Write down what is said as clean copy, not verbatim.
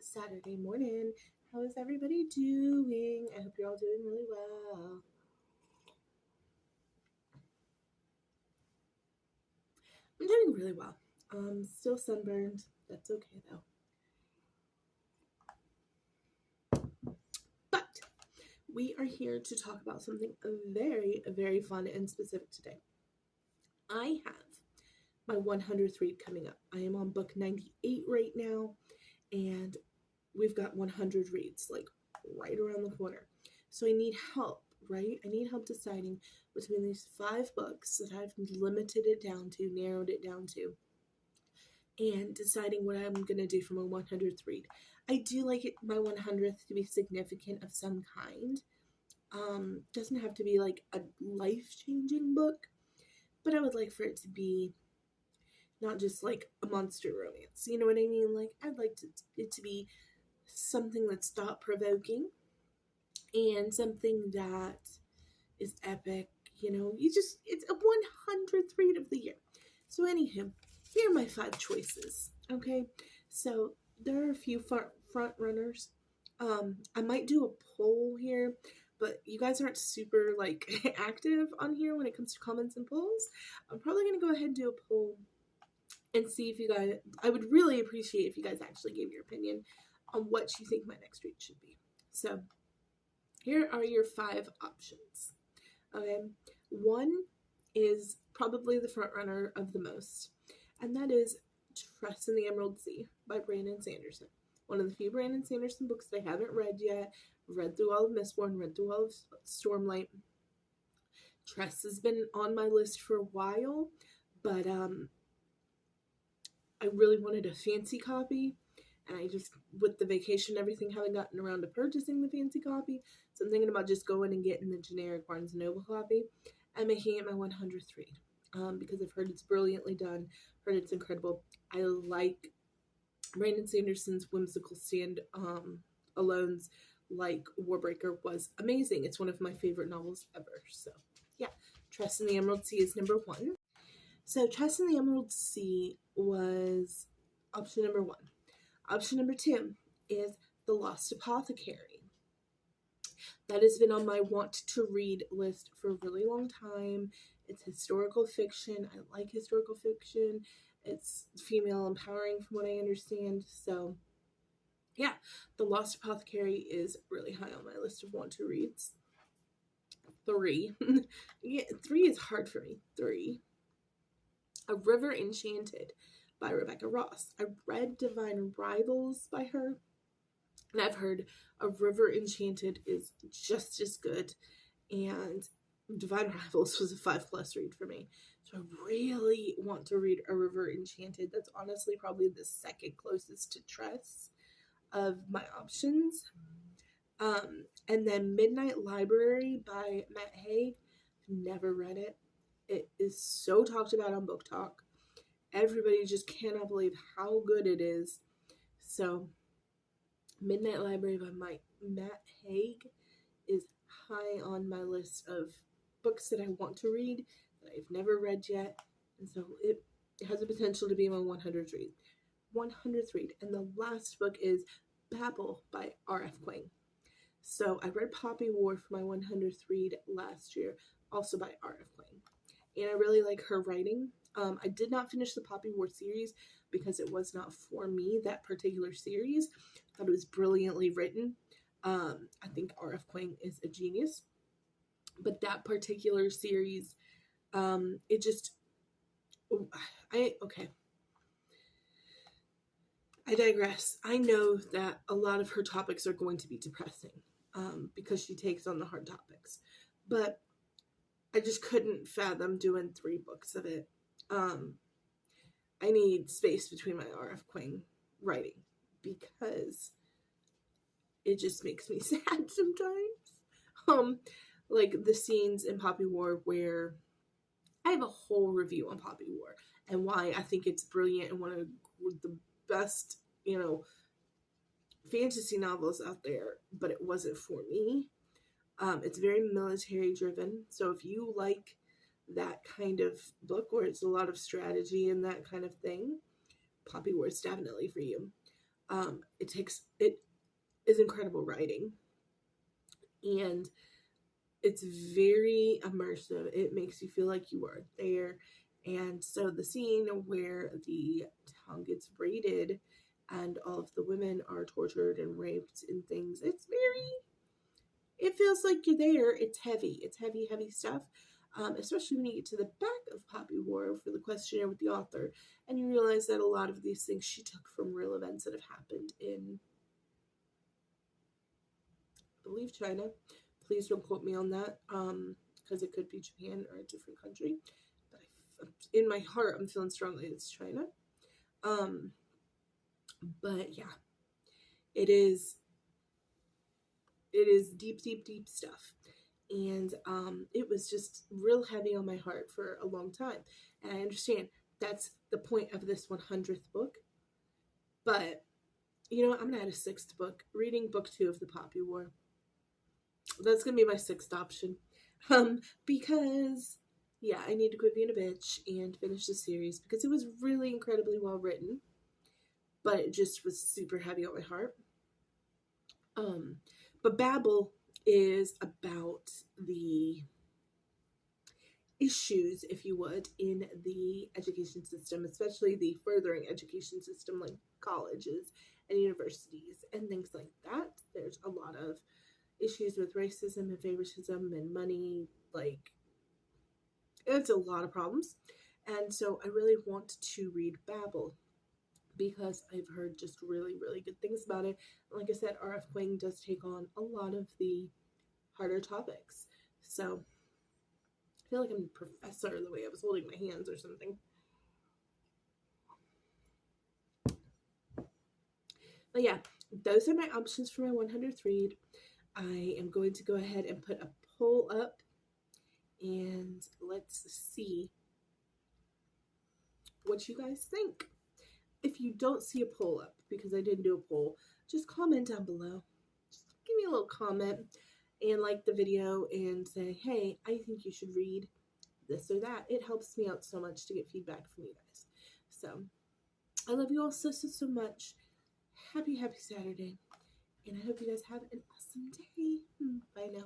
Saturday morning. How is everybody doing? I hope you're all doing really well. I'm doing really well. Still sunburned. That's okay though. But we are here to talk about something very, very fun and specific today. I have my 100th read coming up. I am on book 98 right now, and we've got 100 reads like right around the corner. So I need help, right? I need help deciding between these 5 books that I've limited it down to, narrowed it down to, and deciding what I'm going to do for my 100th read. I do like it, my 100th to be significant of some kind. Doesn't have to be like a life-changing book, but I would like for it to be not just like a monster romance. You know what I mean? Like, I'd like it to be something that's thought-provoking and something that is epic. You know, it's a 100th read of the year. So anywho, here are my 5 choices. Okay, so there are a few front runners. I might do a poll here, but you guys aren't super like active on here when it comes to comments and polls. I'm probably gonna go ahead and do a poll and see if you guys. I would really appreciate if you guys actually gave your opinion on what you think my next read should be. So here are your 5 options. Okay, one is probably the front runner of the most, and that is Trust in the Emerald Sea by Brandon Sanderson. One of the few Brandon Sanderson books that I haven't read yet. I've read through all of Mistborn, read through all of Stormlight. Trust has been on my list for a while, but I really wanted a fancy copy, and I just, with the vacation and everything, haven't gotten around to purchasing the fancy copy, so I'm thinking about just going and getting the generic Barnes & Noble copy and making it my 100th read, because I've heard it's brilliantly done, heard it's incredible. I like Brandon Sanderson's whimsical stand-alones, like Warbreaker was amazing. It's one of my favorite novels ever. So yeah, Trust in the Emerald Sea is number 1. So Trust in the Emerald Sea was option number 1. Option number 2 is The Lost Apothecary. That has been on my want to read list for a really long time. It's historical fiction. I like historical fiction. It's female empowering from what I understand. So yeah, The Lost Apothecary is really high on my list of want to reads. 3. Yeah, 3 is hard for me. 3. A River Enchanted by Rebecca Ross. I read Divine Rivals by her, and I've heard A River Enchanted is just as good, and Divine Rivals was a 5+ read for me. So I really want to read A River Enchanted. That's honestly probably the second closest to Tress of my options. And then Midnight Library by Matt Haig. Never read it. It is so talked about on Book Talk. Everybody just cannot believe how good it is. So Midnight Library by Matt Haig is high on my list of books that I want to read that I've never read yet. And so it has the potential to be my 100th read. 100th read. And the last book is Babel by R.F. Kuang. So I read Poppy War for my 100th read last year, also by R.F. Kuang. And I really like her writing. I did not finish the Poppy War series because it was not for me, that particular series. I thought it was brilliantly written. I think R.F. Kuang is a genius. But that particular series, it just, okay. I digress. I know that a lot of her topics are going to be depressing, because she takes on the hard topics. But I just couldn't fathom doing 3 books of it. I need space between my R.F. Kuang writing because it just makes me sad sometimes. Like the scenes in Poppy War where I have a whole review on Poppy War, and why I think it's brilliant and one of the best, fantasy novels out there, but it wasn't for me. It's very military driven. So if you like that kind of book where it's a lot of strategy and that kind of thing, Poppy War is definitely for you. It is incredible writing, and it's very immersive. It makes you feel like you are there. And so the scene where the town gets raided and all of the women are tortured and raped and things, it feels like you're there. It's heavy. It's heavy, heavy stuff. Especially when you get to the back of Poppy War for the questionnaire with the author, and you realize that a lot of these things she took from real events that have happened in, I believe, China. Please don't quote me on that, because it could be Japan or a different country. But in my heart, I'm feeling strongly it's China. But yeah, it is deep, deep, deep stuff. And it was just real heavy on my heart for a long time. And I understand that's the point of this 100th book. But, I'm going to add a 6th book, reading book 2 of the Poppy War. That's going to be my 6th option. Because, yeah, I need to quit being a bitch and finish the series because it was really incredibly well written. But it just was super heavy on my heart. But Babel is about the issues, if you would, in the education system, especially the furthering education system like colleges and universities and things like that. There's a lot of issues with racism and favoritism and money. Like, it's a lot of problems. And so I really want to read Babel because I've heard just really, really good things about it. Like I said, R.F. Kuang does take on a lot of the harder topics. So I feel like I'm a professor the way I was holding my hands or something. But yeah, those are my options for my 100th read. I am going to go ahead and put a poll up and let's see what you guys think. If you don't see a poll up, because I didn't do a poll, just comment down below. Just give me a little comment and like the video and say, hey, I think you should read this or that. It helps me out so much to get feedback from you guys. So I love you all so, so, so much. Happy, happy Saturday. And I hope you guys have an awesome day. Bye now.